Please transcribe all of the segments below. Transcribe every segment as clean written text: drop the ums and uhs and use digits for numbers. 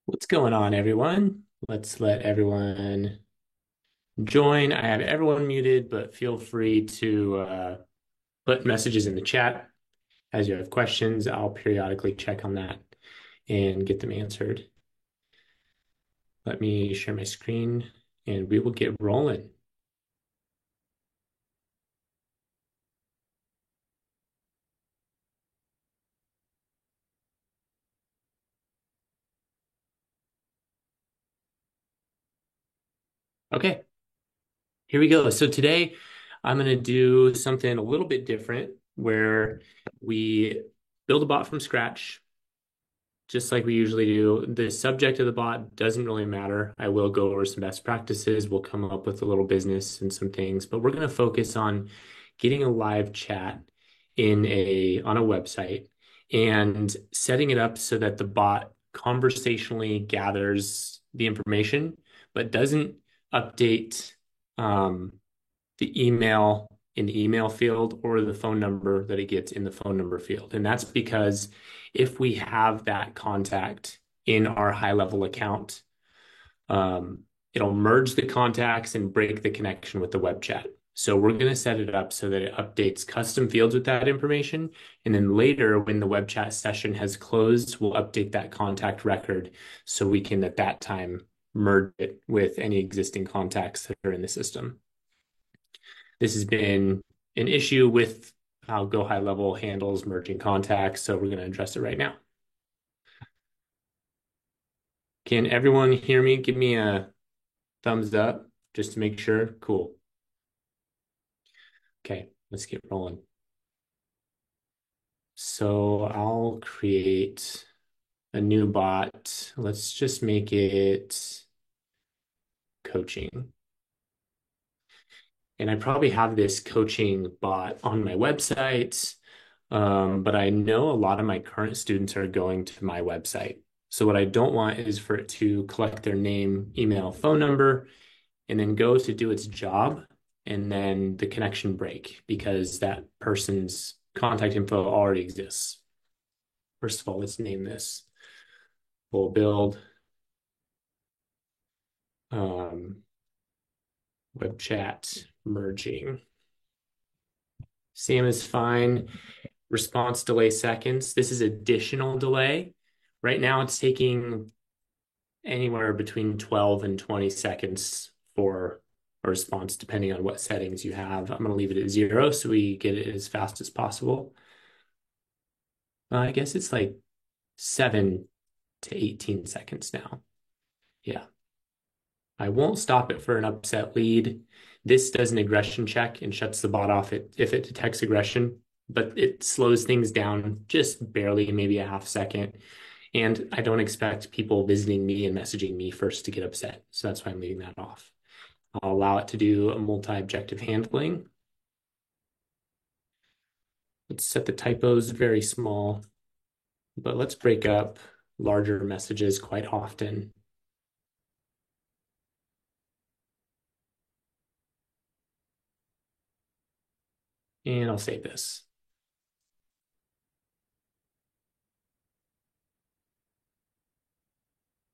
What's going on, everyone? Let's let everyone join. I have everyone muted, but feel free to put messages in the chat as you have questions. I'll periodically check on that and get them answered. Let me share my screen and we will get rolling. Okay, here we go. So today I'm going to do something a little bit different where we build a bot from scratch just like we usually do. The subject of the bot doesn't really matter. I will go over some best practices. We'll come up with a little business and some things, but we're going to focus on getting a live chat on a website and setting it up so that the bot conversationally gathers the information, but doesn't update um, the email in the email field or the phone number that it gets in the phone number field. And that's because if we have that contact in our high level account, it'll merge the contacts and break the connection with the web chat. So we're going to set it up so that it updates custom fields with that information. And then later, when the web chat session has closed, we'll update that contact record so we can at that time merge it with any existing contacts that are in the system. This has been an issue with how Go High Level handles merging contacts, so we're going to address it right now. Can everyone hear me? Give me a thumbs up just to make sure. Cool. Okay, let's get rolling. So I'll create a new bot. Let's just make it coaching. And I probably have this coaching bot on my website, but I know a lot of my current students are going to my website. So what I don't want is for it to collect their name, email, phone number, and then go to do its job, and then the connection break because that person's contact info already exists. First of all, let's name this. We'll build um, web chat merging. Same is fine. Response delay seconds. This is additional delay. Right now, it's taking anywhere between 12 and 20 seconds for a response, depending on what settings you have. I'm going to leave it at 0 so we get it as fast as possible. I guess it's like 7 to 18 seconds now. Yeah. I won't stop it for an upset lead. This does an aggression check and shuts the bot off if it detects aggression, but it slows things down just barely, maybe a half second. And I don't expect people visiting me and messaging me first to get upset. So that's why I'm leaving that off. I'll allow it to do a multi-objective handling. Let's set the typos very small, but let's break up larger messages quite often. And I'll save this.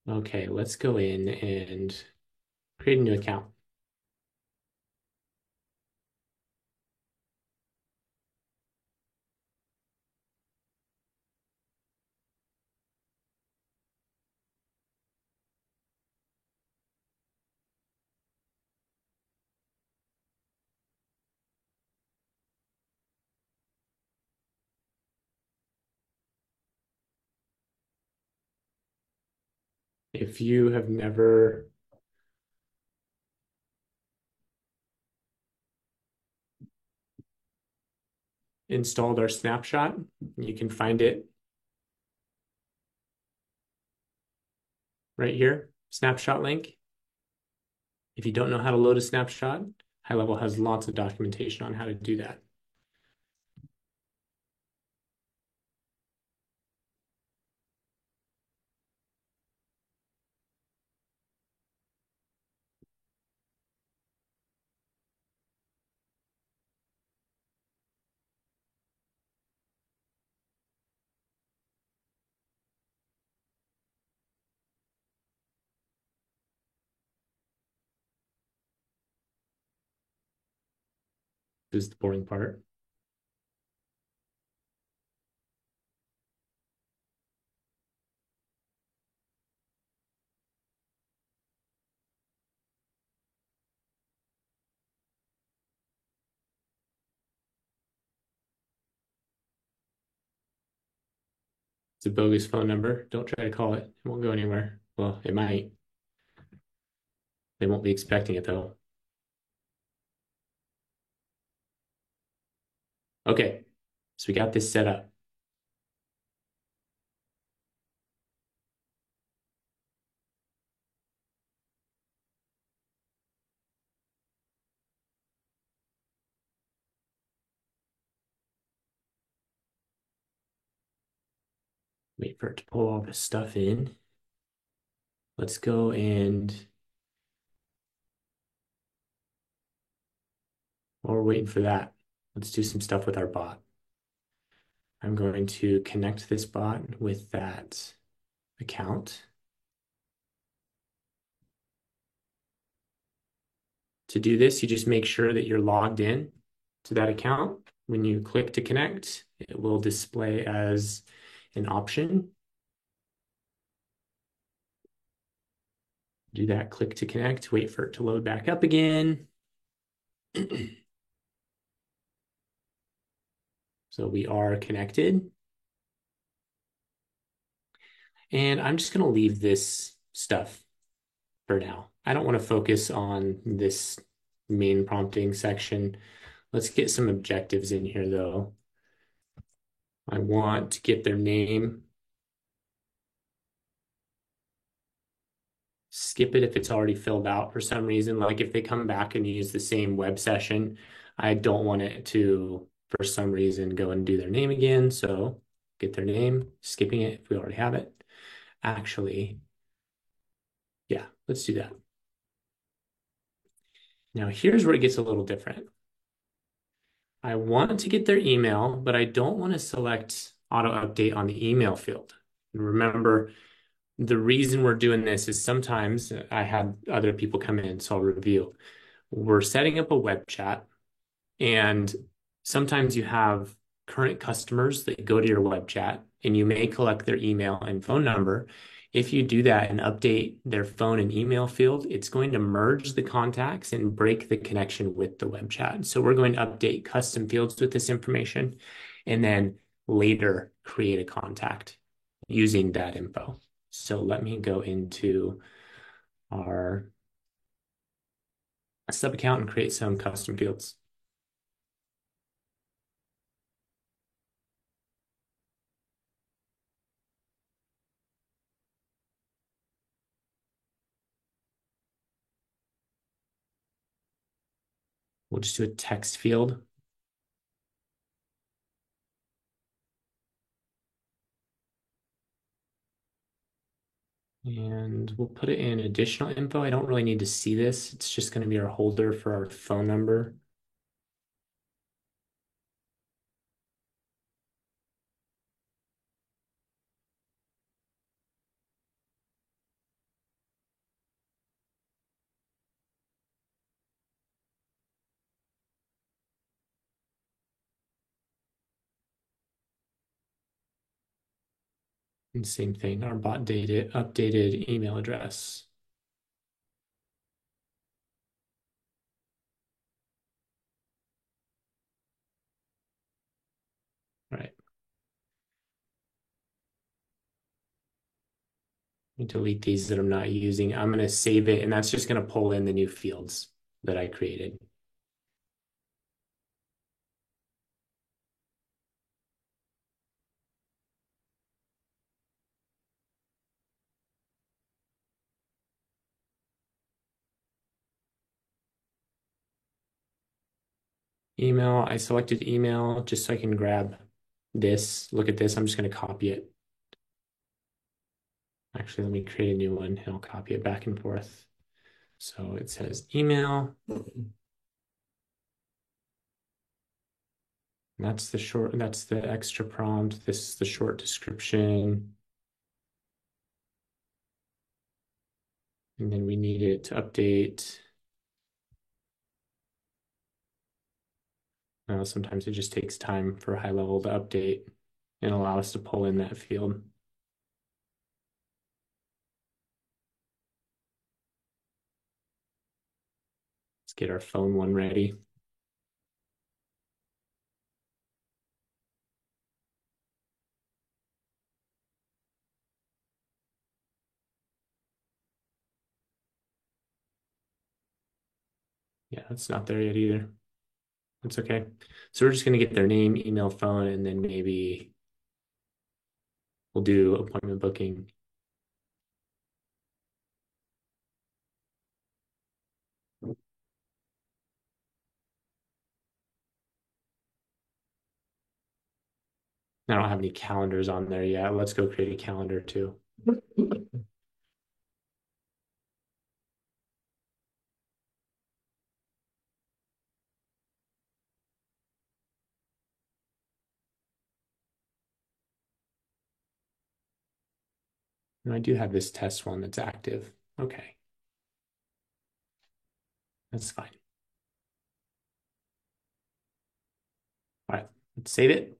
Okay, let's go in and create a new account. If you have never installed our snapshot, you can find it right here, snapshot link. If you don't know how to load a snapshot, High Level has lots of documentation on how to do that. This is the boring part. It's a bogus phone number. Don't try to call it. It won't go anywhere. Well, it might. They won't be expecting it though. Okay, so we got this set up. Wait for it to pull all this stuff in. Let's go and while we're waiting for that, let's do some stuff with our bot. I'm going to connect this bot with that account. To do this, you just make sure that you're logged in to that account. When you click to connect, it will display as an option. Do that, click to connect, wait for it to load back up again. So we are connected. And I'm just going to leave this stuff for now. I don't want to focus on this main prompting section. Let's get some objectives in here though. I want to get their name. Skip it if it's already filled out for some reason. Like if they come back and use the same web session, I don't want it to, for some reason, go and do their name again. So get their name, skipping it if we already have it. Actually, yeah, let's do that. Now here's where it gets a little different. I want to get their email, but I don't want to select auto update on the email field. And remember, the reason we're doing this is sometimes I had other people come in, so I'll review. We're setting up a web chat, and sometimes you have current customers that go to your web chat, and you may collect their email and phone number. If you do that and update their phone and email field, it's going to merge the contacts and break the connection with the web chat. So we're going to update custom fields with this information and then later create a contact using that info. So let me go into our sub account and create some custom fields. We'll just do a text field. And we'll put it in additional info. I don't really need to see this. It's just going to be our holder for our phone number. And same thing, our bot data updated email address. All right. Let me delete these that I'm not using. I'm going to save it, and that's just going to pull in the new fields that I created. Email, I selected email just so I can grab this. Look at this. I'm just going to copy it. Actually, let me create a new one and I'll copy it back and forth. So it says email. That's the short, that's the extra prompt. This is the short description. And then we need it to update Sometimes it just takes time for high level to update and allow us to pull in that field. Let's get our phone one ready. Yeah, it's not there yet either. That's okay. So we're just going to get their name, email, phone, and then maybe we'll do appointment booking. I don't have any calendars on there yet. Let's go create a calendar too. And I do have this test one that's active. Okay, that's fine. All right, let's save it.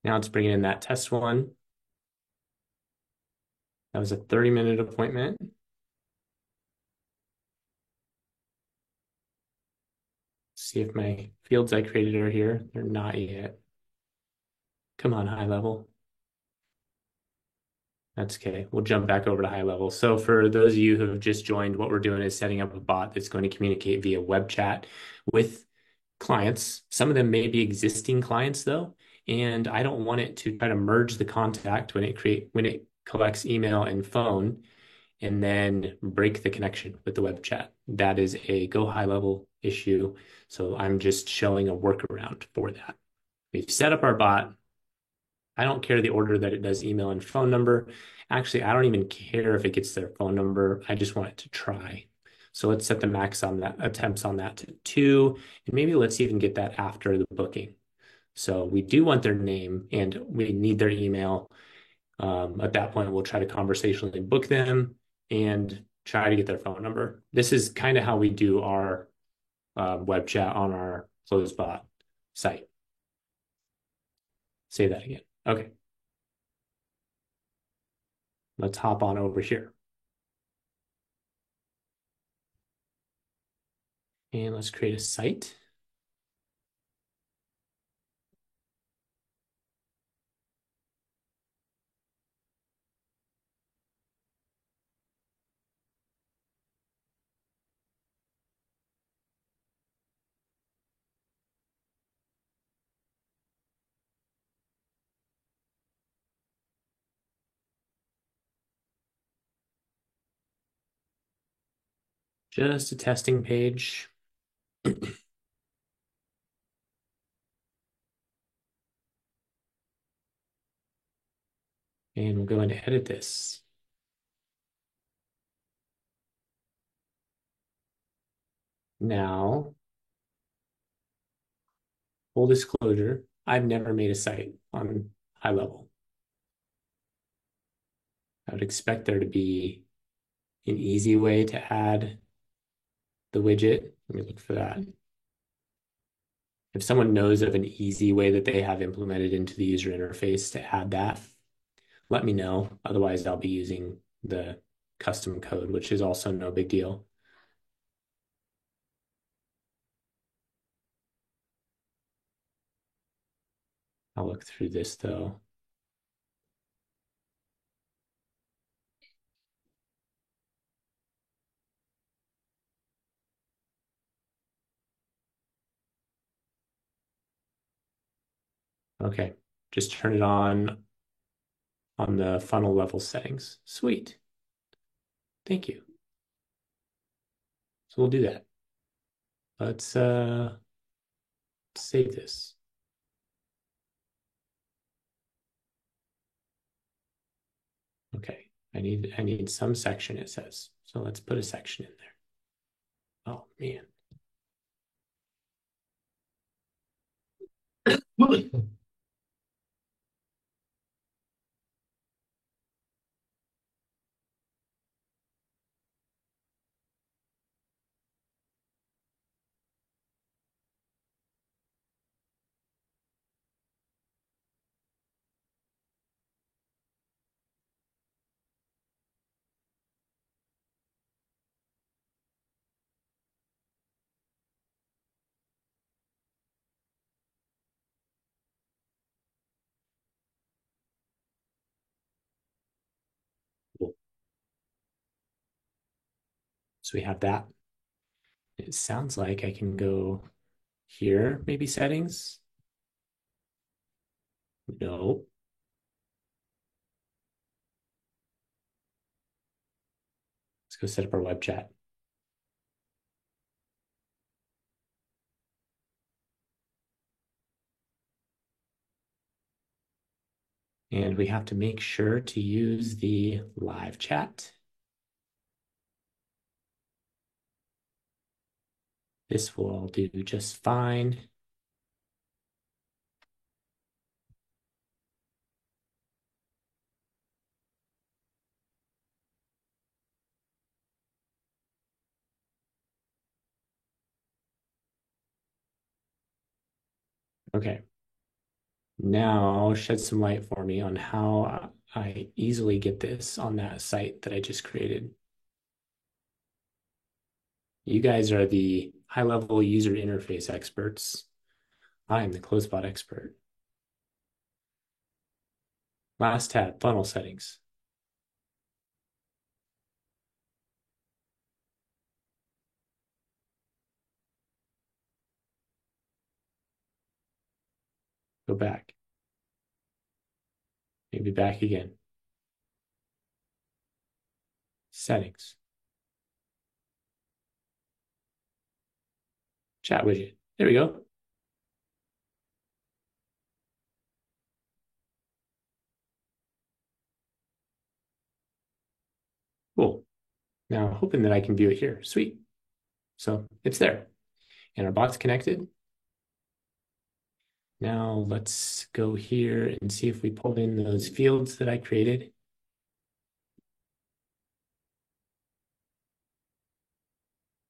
Now let's bring in that test one. That was a 30-minute appointment. See if my fields I created are here. They're not yet. Come on, high level. That's okay. We'll jump back over to high level. So for those of you who have just joined, what we're doing is setting up a bot that's going to communicate via web chat with clients. Some of them may be existing clients though, and I don't want it to try to merge the contact when it collects email and phone and then break the connection with the web chat. That is a go high level issue. So I'm just showing a workaround for that. We've set up our bot. I don't care the order that it does email and phone number. Actually, I don't even care if it gets their phone number. I just want it to try. So let's set the max on that, attempts on that to 2, and maybe let's even get that after the booking. So we do want their name and we need their email. At that point, we'll try to conversationally book them and try to get their phone number. This is kind of how we do our web chat on our CloseBot site. Say that again. Okay, let's hop on over here. And let's create a site. Just a testing page. And we'll go in to edit this. Now, full disclosure, I've never made a site on high level. I would expect there to be an easy way to add the widget. Let me look for that. If someone knows of an easy way that they have implemented into the user interface to add that, let me know. Otherwise, I'll be using the custom code, which is also no big deal. I'll look through this though. Okay, just turn it on the funnel level settings. Sweet. Thank you. So we'll do that. Let's save this. Okay. I need some section, it says. So let's put a section in there. Oh man. So we have that. It sounds like I can go here, maybe settings. No. Let's go set up our web chat. And we have to make sure to use the live chat. This will do just fine. Okay. Now I'll shed some light for me on how I easily get this on that site that I just created. You guys are the high-level user interface experts. I am the CloseBot expert. Last tab, funnel settings. Go back. Maybe back again. Settings. Chat widget. There we go. Cool. Now I'm hoping that I can view it here. Sweet. So it's there. And our bot's connected. Now let's go here and see if we pulled in those fields that I created.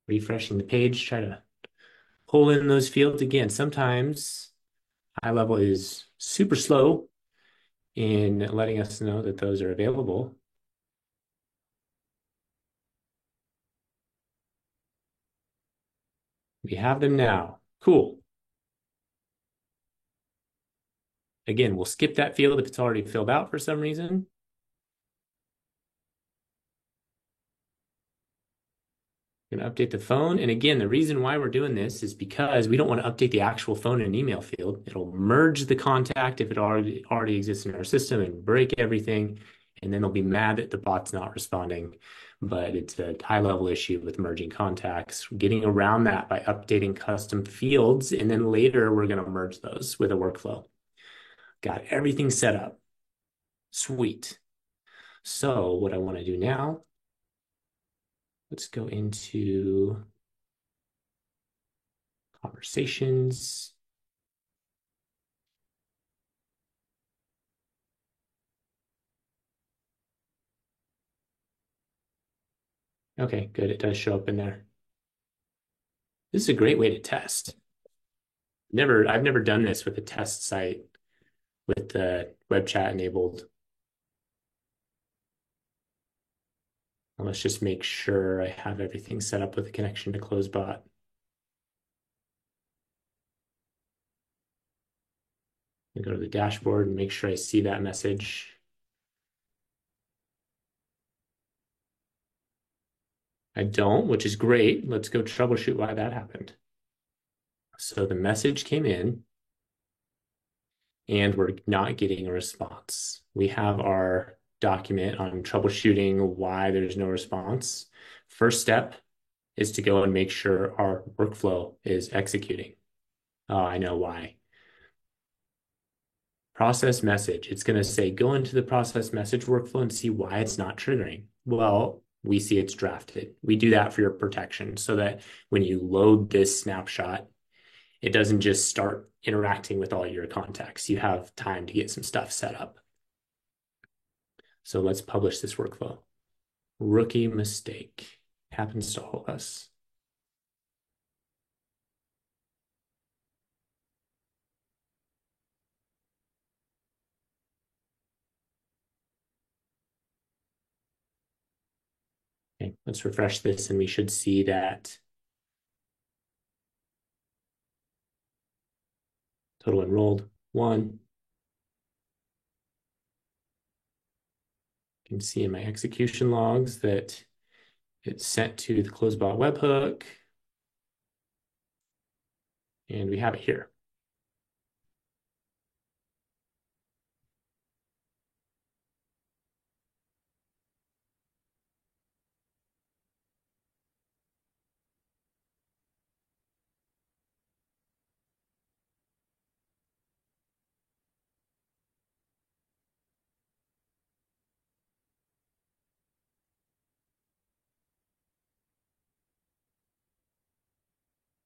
Refreshing the page, try to pull in those fields again. Sometimes high level is super slow in letting us know that those are available. We have them now. Cool. Again, we'll skip that field if it's already filled out for some reason. Going to update the phone. And again, the reason why we're doing this is because we don't want to update the actual phone and email field. It'll merge the contact if it already exists in our system and break everything. And then they'll be mad that the bot's not responding. But it's a high-level issue with merging contacts. Getting around that by updating custom fields. And then later, we're going to merge those with a workflow. Got everything set up. Sweet. So what I want to do now, let's go into conversations. Okay, good. It does show up in there. This is a great way to test. I've never done this with a test site with the web chat enabled. Let's just make sure I have everything set up with a connection to CloseBot. I go to the dashboard and make sure I see that message. I don't, which is great. Let's go troubleshoot why that happened. So the message came in and we're not getting a response. We have our document on troubleshooting why there's no response. First step is to go and make sure our workflow is executing. Oh, I know why. Process message. It's going to say, go into the process message workflow and see why it's not triggering. Well, we see it's drafted. We do that for your protection so that when you load this snapshot, it doesn't just start interacting with all your contacts. You have time to get some stuff set up. So let's publish this workflow. Rookie mistake happens to all of us. Okay, let's refresh this and we should see that total enrolled 1. You can see in my execution logs that It's sent to the CloseBot webhook, and we have it here.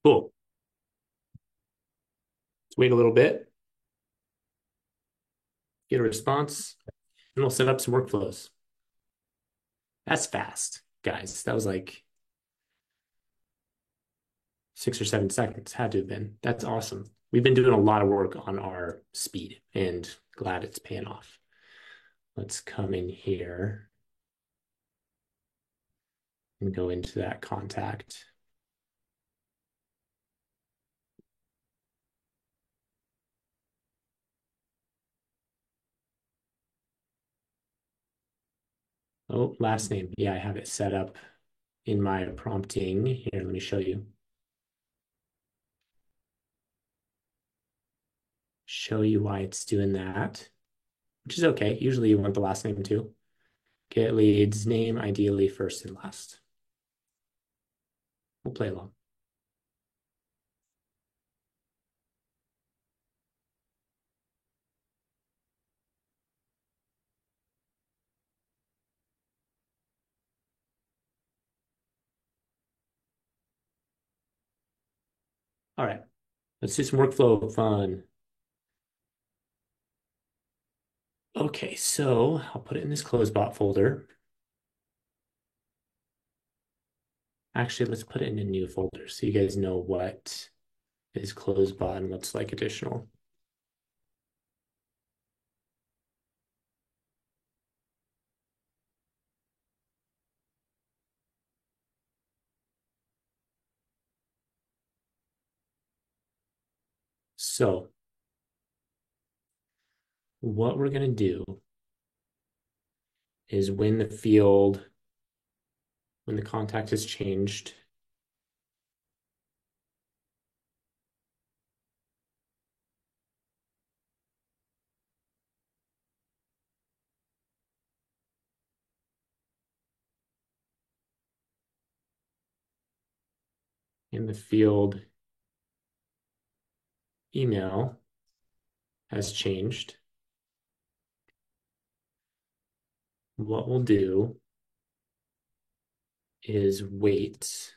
Cool. Let's wait a little bit, get a response, and we'll set up some workflows. That's fast, guys. That was like 6 or 7 seconds, had to have been. That's awesome. We've been doing a lot of work on our speed and glad it's paying off. Let's come in here and go into that contact. Oh, last name. Yeah, I have it set up in my prompting. Here, let me show you. Show you why it's doing that, which is okay. Usually you want the last name too. Get leads, name ideally first and last. We'll play along. All right, let's do some workflow fun. Okay, so I'll put it in this CloseBot folder. Actually, let's put it in a new folder so you guys know what is CloseBot and what's like additional. So what we're gonna do is when when the contact has changed, in the field email has changed, what we'll do is wait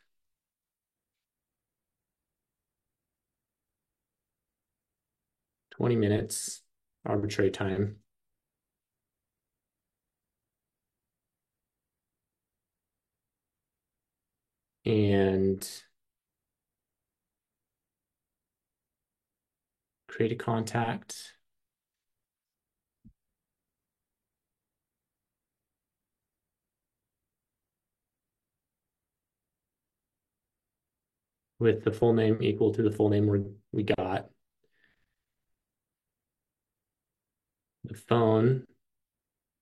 20 minutes, arbitrary time, and create a contact with the full name equal to the full name we got. The phone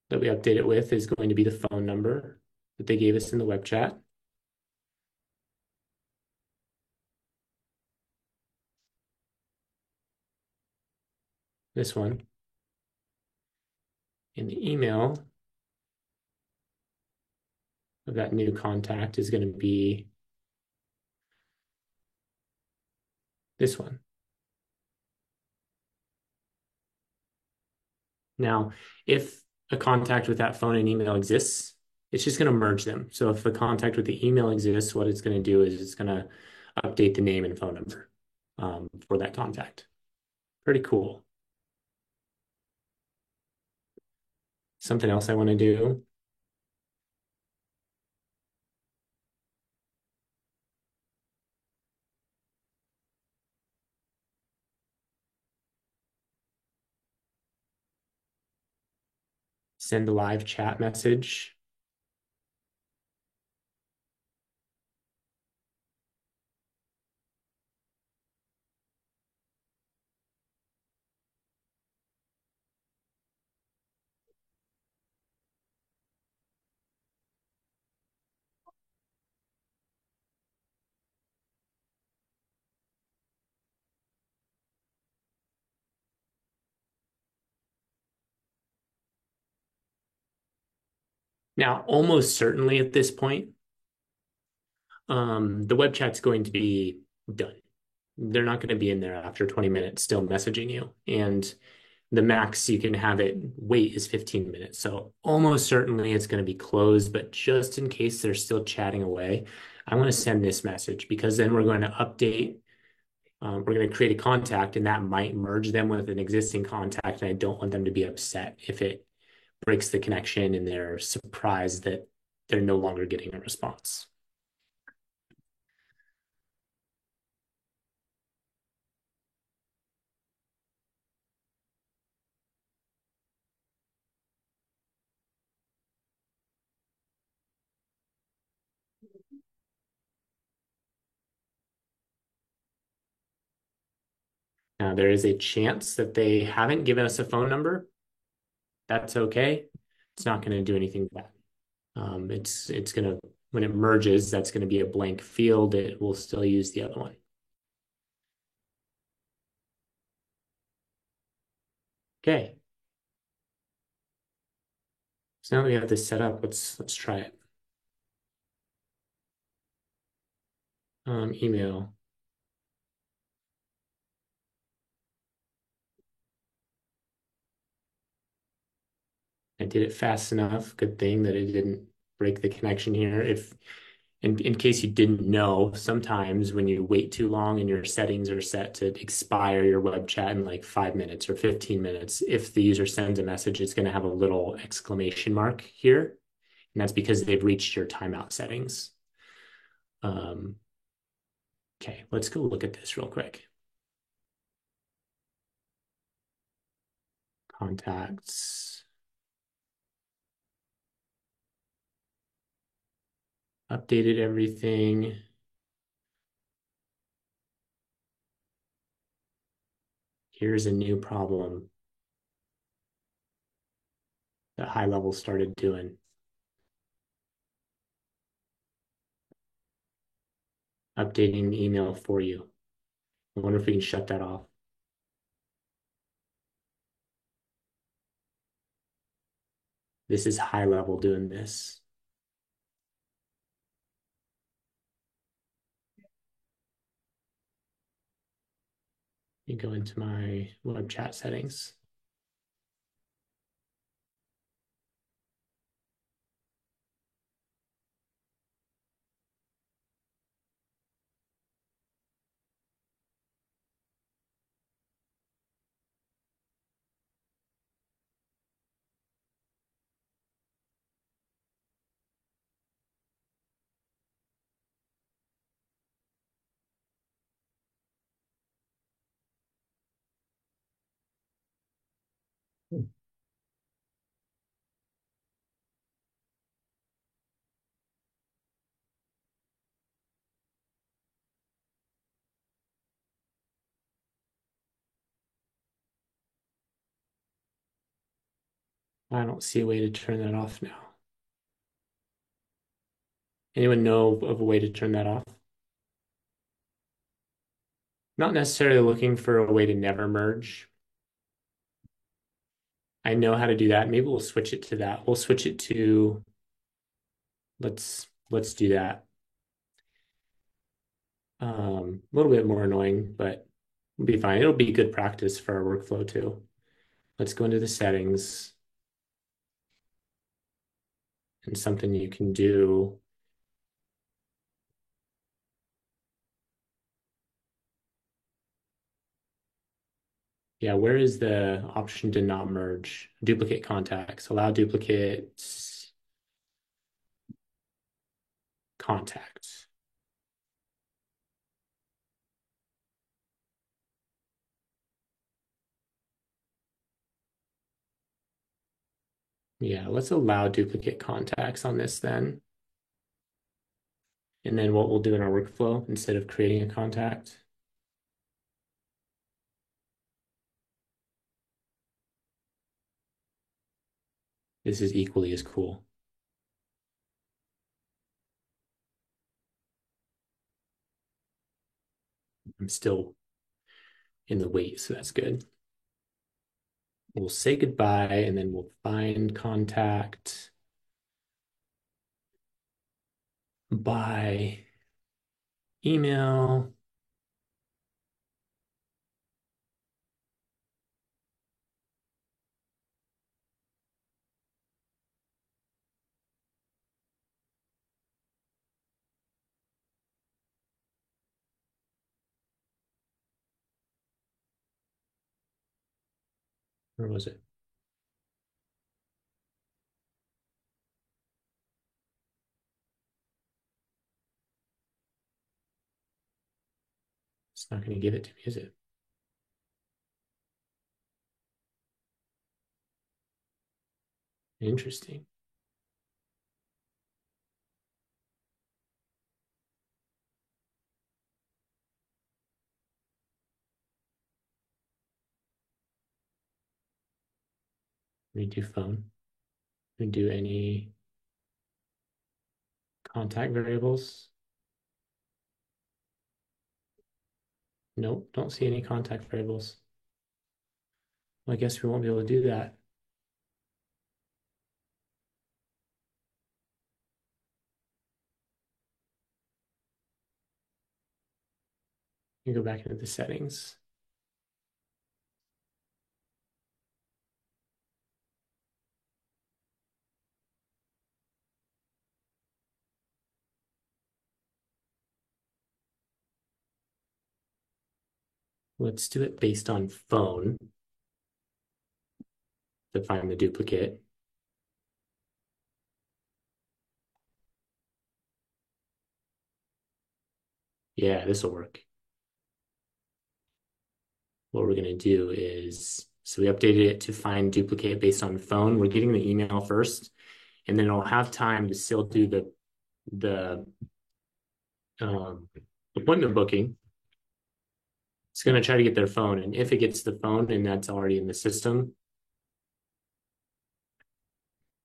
that we update it with is going to be the phone number that they gave us in the web chat. This one. In the email of that new contact is going to be this one. Now, if a contact with that phone and email exists, it's just going to merge them. So if a contact with the email exists, what it's going to do is it's going to update the name and phone number for that contact. Pretty cool. Something else I want to do. Send a live chat message. Now, almost certainly at this point, the web chat's going to be done. They're not going to be in there after 20 minutes still messaging you. And the max you can have it wait is 15 minutes. So almost certainly it's going to be closed, but just in case they're still chatting away, I want to send this message because then we're going to update. We're going to create a contact and that might merge them with an existing contact. And I don't want them to be upset if it breaks the connection and they're surprised that they're no longer getting a response. Now, there is a chance that they haven't given us a phone number. That's okay. It's not going to do anything bad. It's gonna when it merges, that's gonna be a blank field. It will still use the other one. Okay. So now that we have this set up, let's try it. Email. I did it fast enough. Good thing that it didn't break the connection here. If in case you didn't know, sometimes when you wait too long and your settings are set to expire your web chat in like 5 minutes or 15 minutes, if the user sends a message, it's going to have a little exclamation mark here. And that's because they've reached your timeout settings. Um, okay, let's go look at this real quick. Contacts, updated everything. Here's a new problem that high level started doing. Updating the email for you. I wonder if we can shut that off. This is high level doing this. You go into my web chat settings. I don't see a way to turn that off now. Anyone know of a way to turn that off? Not necessarily looking for a way to never merge. I know how to do that. Maybe we'll switch it to that. We'll switch it to let's do that. A little bit more annoying, but it'll be fine. It'll be good practice for our workflow too. Let's go into the settings and something you can do. Yeah, where is the option to not merge? Duplicate contacts, allow duplicates contacts. Yeah, let's allow duplicate contacts on this then. And then what we'll do in our workflow, instead of creating a contact, this is equally as cool. I'm still in the wait, so that's good. We'll say goodbye and then we'll find contact. by email. Where was it? It's not going to give it to me, is it? Interesting. Redo phone. Redo any contact variables. Nope, don't see any contact variables. Well, I guess we won't be able to do that. You go back into the settings. Let's do it based on phone to find the duplicate. Yeah, this will work. What we're going to do is, so we updated it to find duplicate based on phone. We're getting the email first, and then it'll have time to still do the um, appointment booking. It's going to try to get their phone, and if it gets the phone and that's already in the system,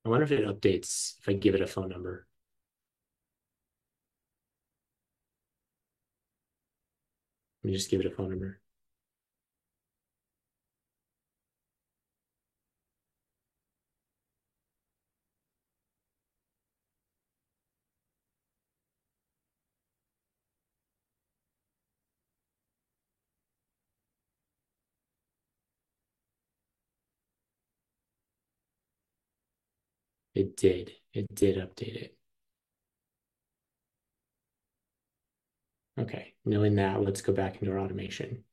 I wonder if it updates if I give it a phone number. Let me just give it a phone number. It did. It did update it. Okay, knowing that, let's go back into our automation.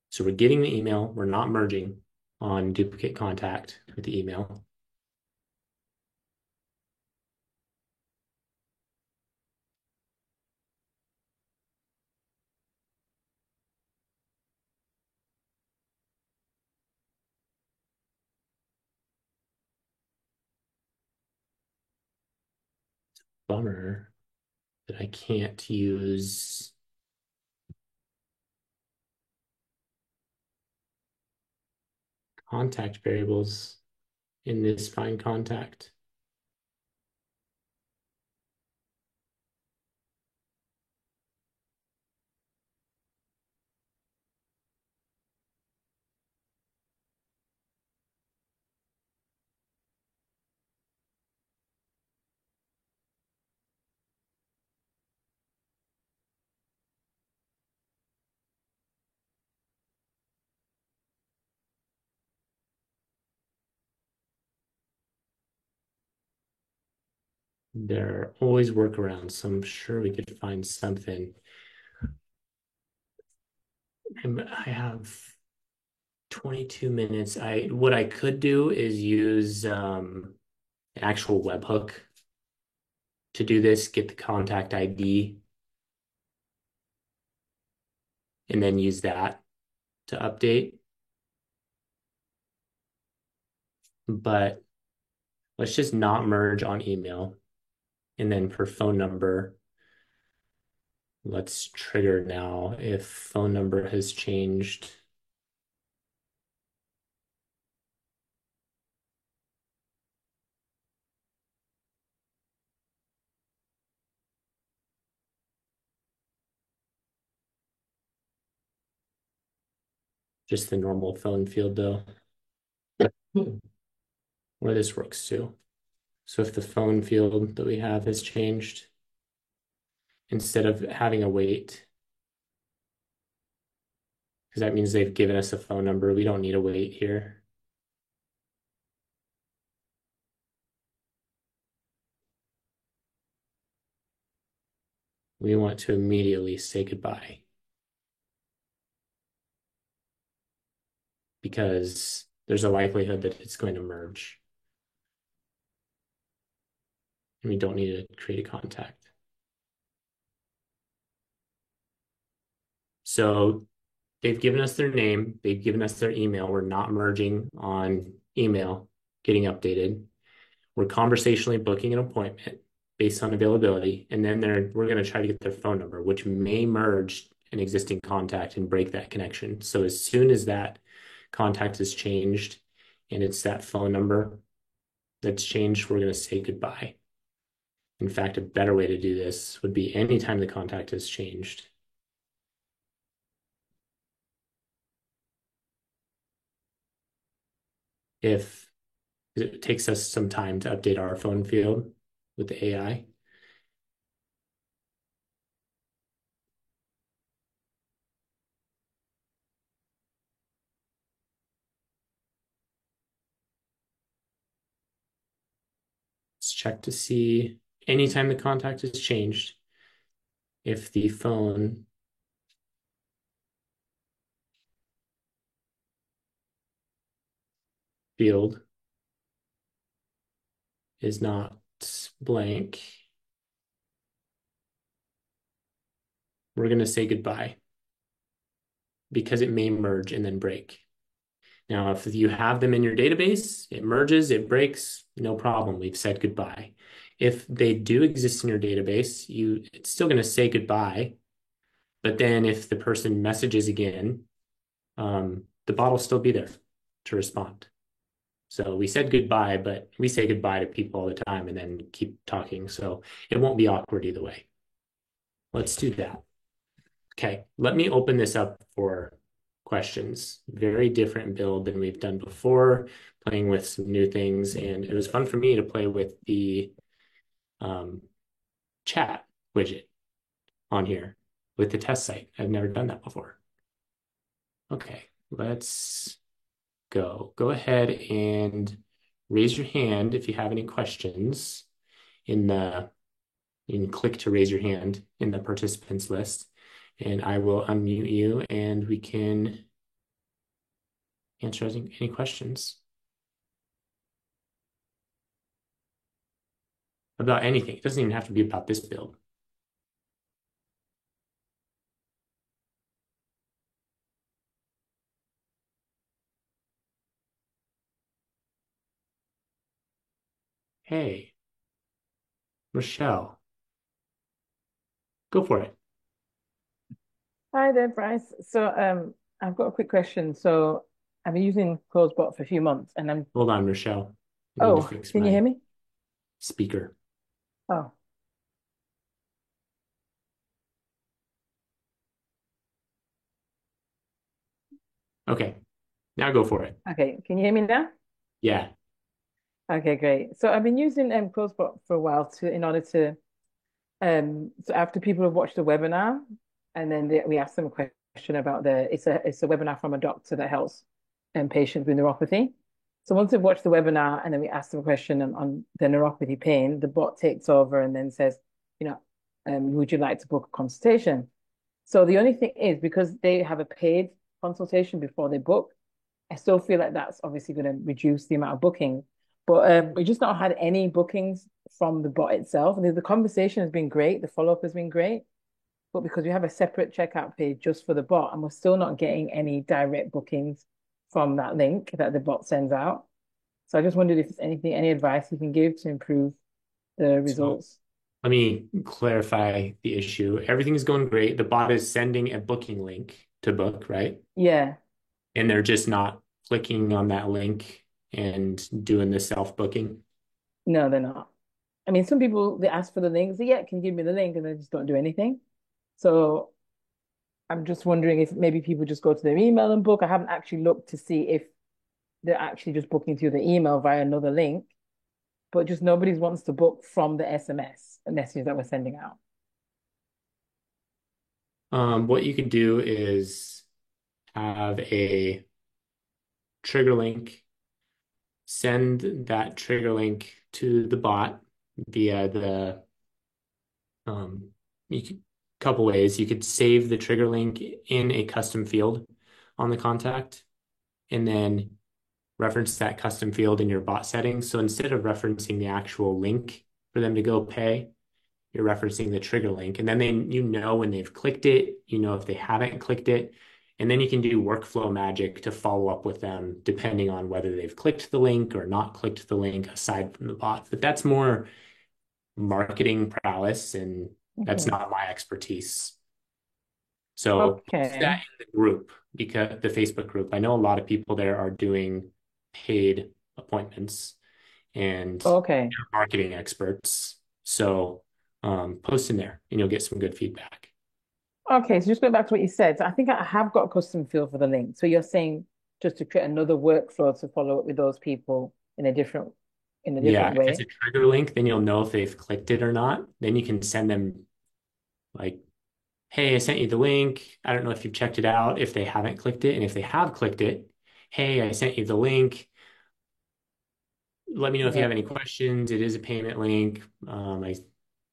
So we're getting the email. We're not merging on duplicate contact with the email. Bummer that I can't use contact variables in this find contact. There are always workarounds, so I'm sure we could find something. I have 22 minutes. What I could do is use an actual webhook to do this, get the contact ID, and then use that to update. But let's just not merge on email. And then for phone number, let's trigger now if phone number has changed. Just the normal phone field though. or this works too. So if the phone field that we have has changed, instead of having a wait, because that means they've given us a phone number, we don't need a wait here. We want to immediately say goodbye because there's a likelihood that it's going to merge and we don't need to create a contact. So they've given us their name, they've given us their email. We're not merging on email, getting updated. We're conversationally booking an appointment based on availability, and then we're going to try to get their phone number, which may merge an existing contact and break that connection. So as soon as that contact is changed and it's that phone number that's changed, we're going to say goodbye. In fact, a better way to do this would be anytime the contact has changed. If it takes us some time to update our phone field with the AI. Let's check to see anytime the contact has changed, if the phone field is not blank, we're going to say goodbye because it may merge and then break. Now, if you have them in your database, it merges, it breaks, no problem. We've said goodbye. If they do exist in your database, it's still going to say goodbye. But then if the person messages again, the bot will still be there to respond. So we said goodbye, but we say goodbye to people all the time and then keep talking. So it won't be awkward either way. Let's do that. Okay, let me open this up for questions. Very different build than we've done before, playing with some new things. And it was fun for me to play with the chat widget on here with the test site. I've never done that before. Okay, let's go. Go ahead and raise your hand if you have any questions you can click to raise your hand in the participants list, and I will unmute you and we can answer any questions about anything. It doesn't even have to be about this build. Hey, Rochelle, go for it. Hi there, Bryce. I've got a quick question. So, I've been using CloseBot for a few months, and I'm Hold on, Rochelle. I need to oh, fix can you hear my me? speaker. Oh, Okay, now go for it. okay. Can you hear me now? Yeah. Okay, great. So I've been using CloseBot for a while to in order to so after people have watched the webinar, and then we ask them a question about it's a webinar from a doctor that helps patients with neuropathy. So once they've watched the webinar and then we ask them a question on the neuropathy pain, the bot takes over and then says, you know, would you like to book a consultation? So the only thing is because they have a paid consultation before they book, I still feel like that's obviously going to reduce the amount of booking. But we just not had any bookings from the bot itself. And the conversation has been great, the follow-up has been great. But because we have a separate checkout page just for the bot, and we're still not getting any direct bookings from that link that the bot sends out. So I just wondered if there's any advice you can give to improve the So results. let me clarify the issue. Everything's going great. The bot is sending a booking link to book, right? Yeah, And they're just not clicking on that link and doing the self-booking. no, they're not. I mean, some people they ask for the link, say, yeah, can you give me the link, and they just don't do anything. So I'm just wondering if maybe people just go to their email and book. I haven't actually looked to see if they're actually just booking through the email via another link, but just nobody wants to book from the SMS message that we're sending out. What you could do is have a trigger link, send that trigger link to the bot via the you could couple ways. You could save the trigger link in a custom field on the contact and then reference that custom field in your bot settings. So instead of referencing the actual link for them to go pay, you're referencing the trigger link. And then you know when they've clicked it, you know if they haven't clicked it. And then you can do workflow magic to follow up with them depending on whether they've clicked the link or not clicked the link aside from the bot. But that's more marketing prowess, and that's Mhm. not my expertise. So post Okay. that in the group, because the Facebook group, I know a lot of people there are doing paid appointments and Okay. they're marketing experts. So post in there and you'll get some good feedback. Okay. So just going back to what you said, so I think I have got a custom field for the link. So you're saying just to create another workflow to follow up with those people in a Yeah, different if it's way. a trigger link, then you'll know if they've clicked it or not. Then you can send them like, hey, I sent you the link. I don't know if you've checked it out, if they haven't clicked it. And if they have clicked it, hey, I sent you the link. Let me know if you have any Right. questions. It is a payment link.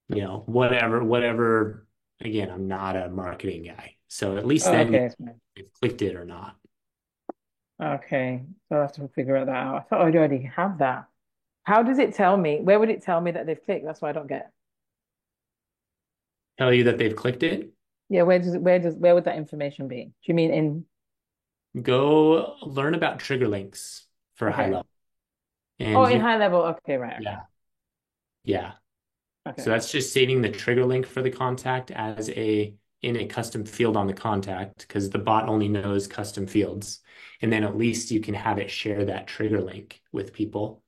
Whatever. Again, I'm not a marketing guy. So at least Oh, then you okay. have clicked it or not. Okay. So I have to figure that out. I thought I'd already have that. How does it tell me? Where would it tell me that they've clicked? That's what I don't get. Tell you that they've clicked it. Yeah, where would that information be? Do you mean in Go learn about trigger links for a high okay. level. Oh, And in you, high level. Okay, right, okay. yeah, yeah. So Okay. that's just saving the trigger link for the contact as a in a custom field on the contact because the bot only knows custom fields. And then at least you can have it share that trigger link with people.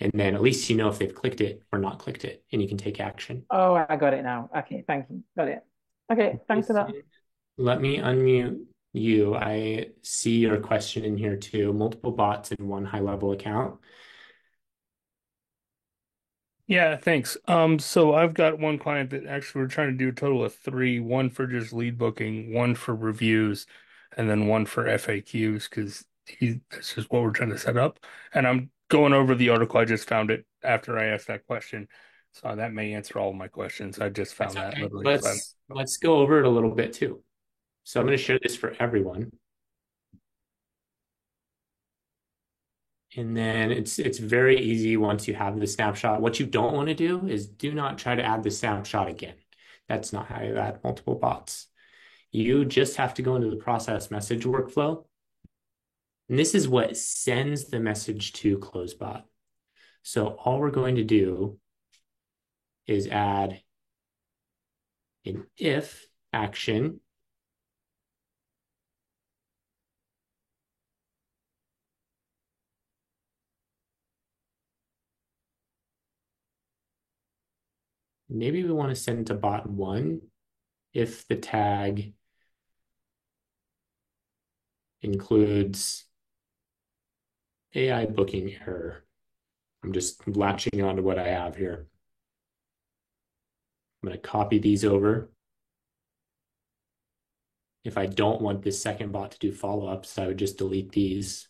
And then at least you know if they've clicked it or not clicked it, and you can take action. Oh, I got it now. Okay, thank you. Got it. Okay, thanks for that. Jason, let me unmute you. I see your question in here too. Multiple bots in one high level account. Yeah, thanks. So I've got one client that actually we're trying to do a total of three, one for just lead booking, one for reviews, and then one for FAQs because that's just what we're trying to set up. And I'm going over the article. I just found it after I asked that question. So that may answer all of my questions. I just That's found that okay. literally 5 minutes ago. Let's go over it a little bit too. So I'm going to share this for everyone. And then it's very easy once you have the snapshot. What you don't want to do is do not try to add the snapshot again. That's not how you add multiple bots. You just have to go into the process message workflow. And this is what sends the message to CloseBot. So all we're going to do is add an if action. Maybe we want to send to bot one if the tag includes AI booking error. I'm just latching on to what I have here. I'm going to copy these over. If I don't want this second bot to do follow-ups, I would just delete these.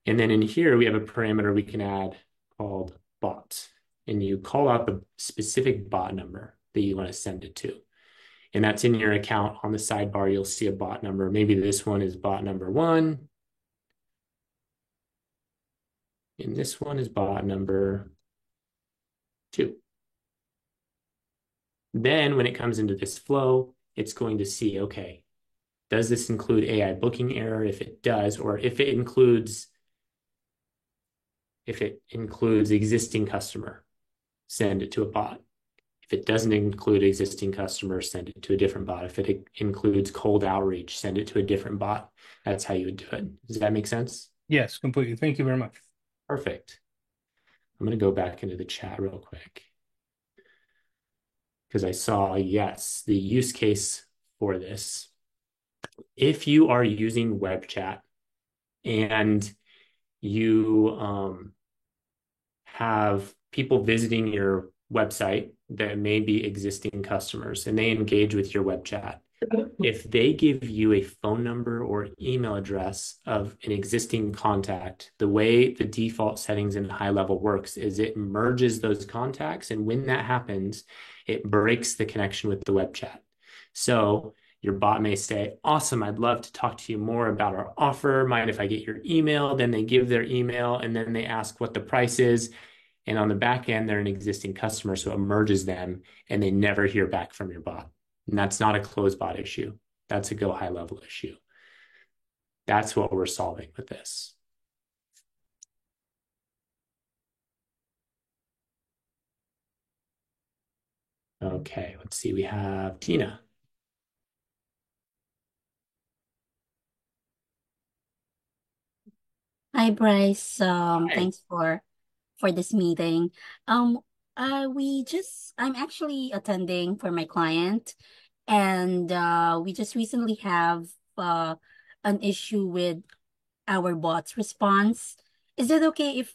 And then in here, we have a parameter we can add called bot. And you call out the specific bot number that you want to send it to. And that's in your account on the sidebar. You'll see a bot number. Maybe this one is bot number one. And this one is bot number two. Then when it comes into this flow, it's going to see, okay, does this include AI booking error? If it does, or if it includes existing customer, send it to a bot. If it doesn't include existing customer, send it to a different bot. If it includes cold outreach, send it to a different bot. That's how you would do it. Does that make sense? Yes, completely. Thank you very much. Perfect. I'm going to go back into the chat real quick because I saw, yes, the use case for this. If you are using web chat, and you have people visiting your website that may be existing customers and they engage with your web chat. If they give you a phone number or email address of an existing contact, the way the default settings in high level works is it merges those contacts. And when that happens, it breaks the connection with the web chat. So your bot may say, awesome, I'd love to talk to you more about our offer. Mind if I get your email? Then they give their email and then they ask what the price is. And on the back end, they're an existing customer. So it merges them and they never hear back from your bot. And that's not a closed bot issue. That's a go high level issue. That's what we're solving with this. Okay, let's see. We have Tina. Hi, Bryce. Hi. Thanks for this meeting. Um, I'm actually attending for my client, and we just recently have an issue with our bot's response. Is it okay if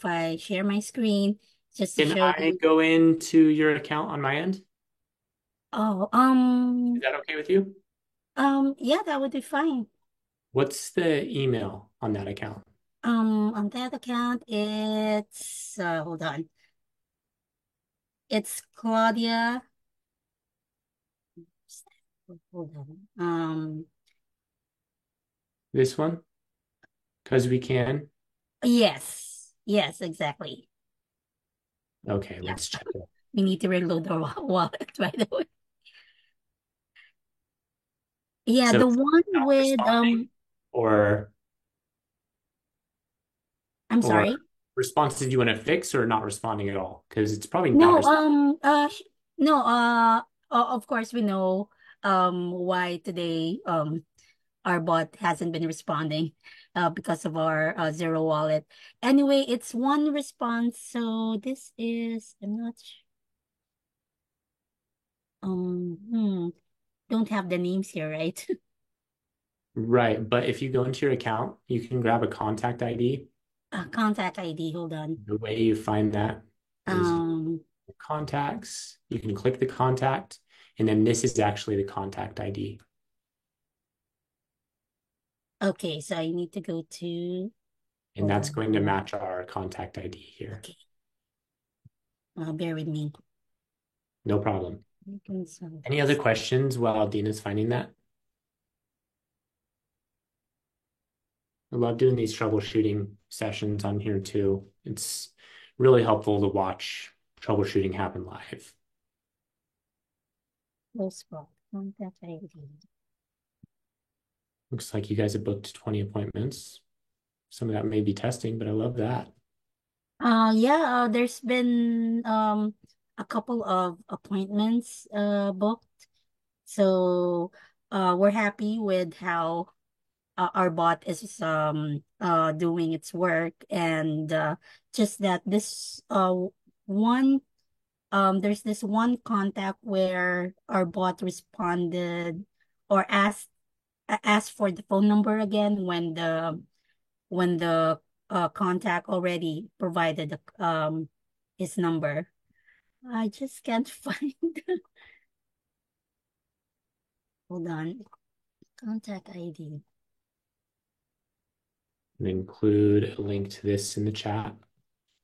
I share my screen just to Can show I you? go into your account on my end? Is Oh, that okay with you? yeah, that would be fine. What's the email on that account? On that account, it's hold on. It's Claudia. Hold on. This one? Because we can. Yes. Yes, exactly. Okay, Yeah. let's check it. We need to reload our wallet, by the way. Yeah, So the it's one not with responding or I'm or sorry. responses you want to fix or not responding at all? Because it's probably not No, responding. no, of course we know why today our bot hasn't been responding because of our zero wallet. Anyway, it's one response, so this is I'm not don't have the names here, right? Right, but if you go into your account, you can grab a contact ID. Contact ID, hold on. The way you find that is Um, contacts. You can click the contact, and then this is actually the contact ID. okay, so I need to go to, And hold that's on. going to match our contact ID here. Okay, bear with me. No problem. Reconcile Any other this. questions while Dina's finding that? I love doing these troubleshooting sessions on here too. It's really helpful to watch troubleshooting happen live. Close spot, contact ID. Looks like you guys have booked 20 appointments. Some of that may be testing, but I love that. Yeah, there's been a couple of appointments booked. So we're happy with how our bot is doing its work, and just that this one there's this one contact where our bot responded or asked for the phone number again when the contact already provided his number. I just can't find. Hold on. Contact ID. And include a link to this in the chat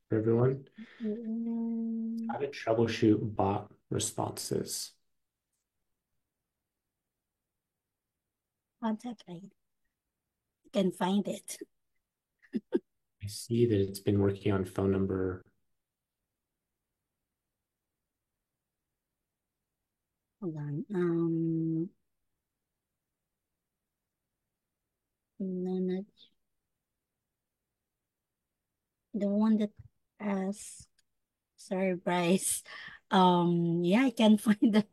for everyone. Mm, How to troubleshoot bot responses. Contact ID. I can find it. I see that it's been working on phone number. Hold on. No, not the one that asked. Sorry, Bryce. Yeah, I can find the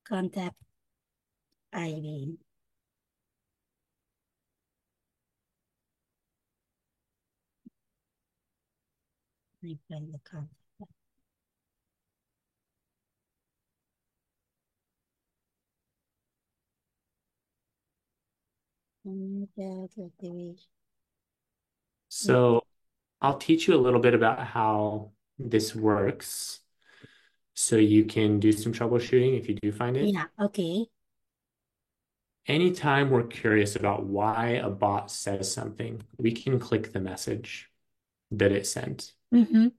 contact ID. I find the contact. So I'll teach you a little bit about how this works so you can do some troubleshooting if you do find it. Yeah, okay. Anytime we're curious about why a bot says something, we can click the message that it sent.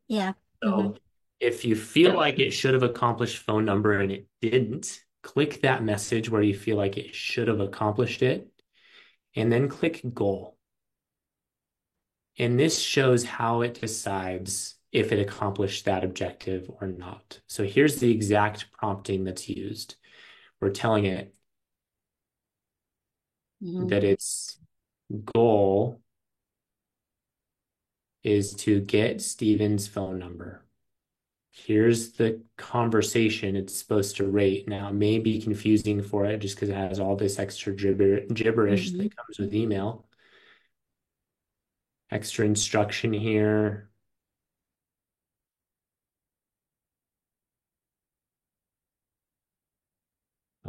Yeah. So if you feel like it should have accomplished phone number and it didn't, click that message where you feel like it should have accomplished it, and then click goal. And this shows how it decides if it accomplished that objective or not. So here's the exact prompting that's used. We're telling it that its goal is to get Steven's phone number. Here's the conversation it's supposed to rate. Now, it may be confusing for it just because it has all this extra gibberish that comes with email. Extra instruction here.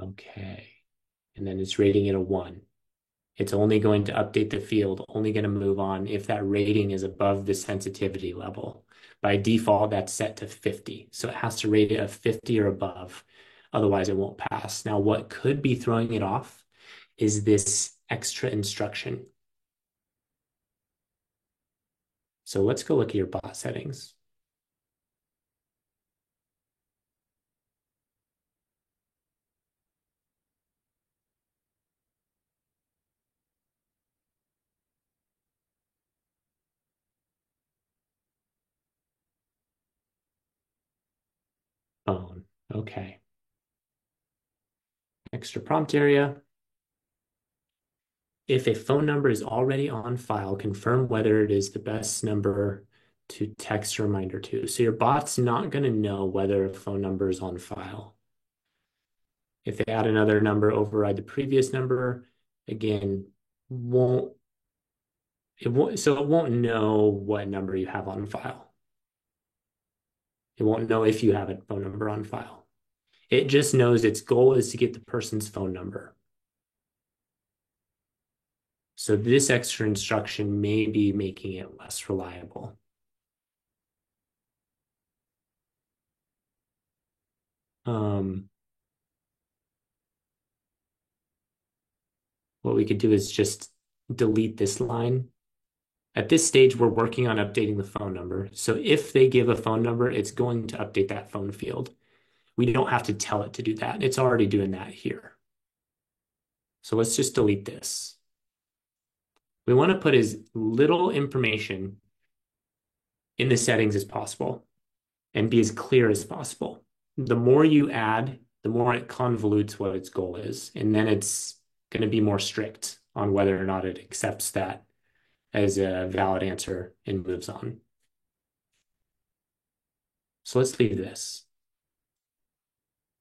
Okay. And then it's rating it a 1. It's only going to update the field, only going to move on if that rating is above the sensitivity level. By default, that's set to 50. So it has to rate it a 50 or above. Otherwise, it won't pass. Now, what could be throwing it off is this extra instruction. So let's go look at your bot settings. Phone. Okay. Extra prompt area. If a phone number is already on file, confirm whether it is the best number to text a reminder to. So your bot's not going to know whether a phone number is on file. If they add another number, override the previous number, again, it won't know what number you have on file. It won't know if you have a phone number on file. It just knows its goal is to get the person's phone number. So this extra instruction may be making it less reliable. What we could do is just delete this line. At this stage, we're working on updating the phone number. So if they give a phone number, it's going to update that phone field. We don't have to tell it to do that. It's already doing that here. So let's just delete this. We want to put as little information in the settings as possible and be as clear as possible. The more you add, the more it convolutes what its goal is. And then it's going to be more strict on whether or not it accepts that as a valid answer and moves on. So let's leave this.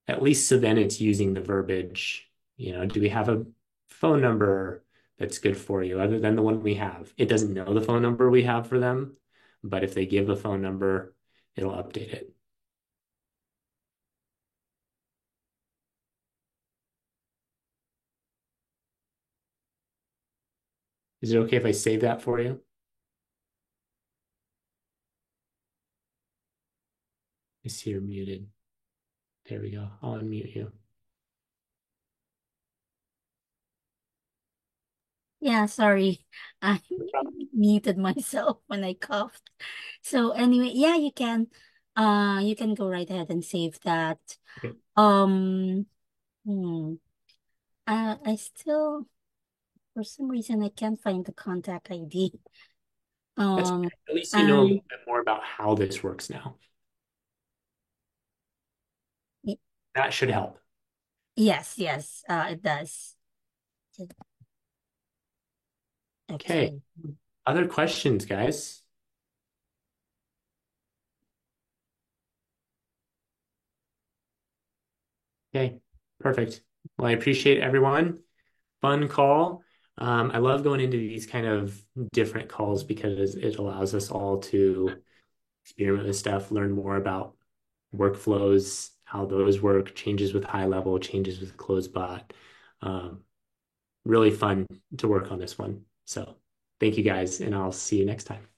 At least so then it's using the verbiage, do we have a phone number that's good for you other than the one we have? It doesn't know the phone number we have for them, but if they give a phone number, it'll update it. Is it okay if I save that for you? I see you're muted. There we go. I'll unmute you. Yeah, sorry. I muted myself when I coughed. So anyway, yeah, you can go right ahead and save that. Okay. Um, hmm. I still, for some reason, I can't find the contact ID. That's Um, okay. At least you know a little bit more about how this works now. y- That should help. yes, it does. Okay. Okay. Other questions, guys? Okay, perfect. Well, I appreciate everyone. Fun call. I love going into these kind of different calls because it allows us all to experiment with stuff, learn more about workflows, how those work, changes with high level, changes with closed bot. Um, really fun to work on this one. So thank you guys, and I'll see you next time.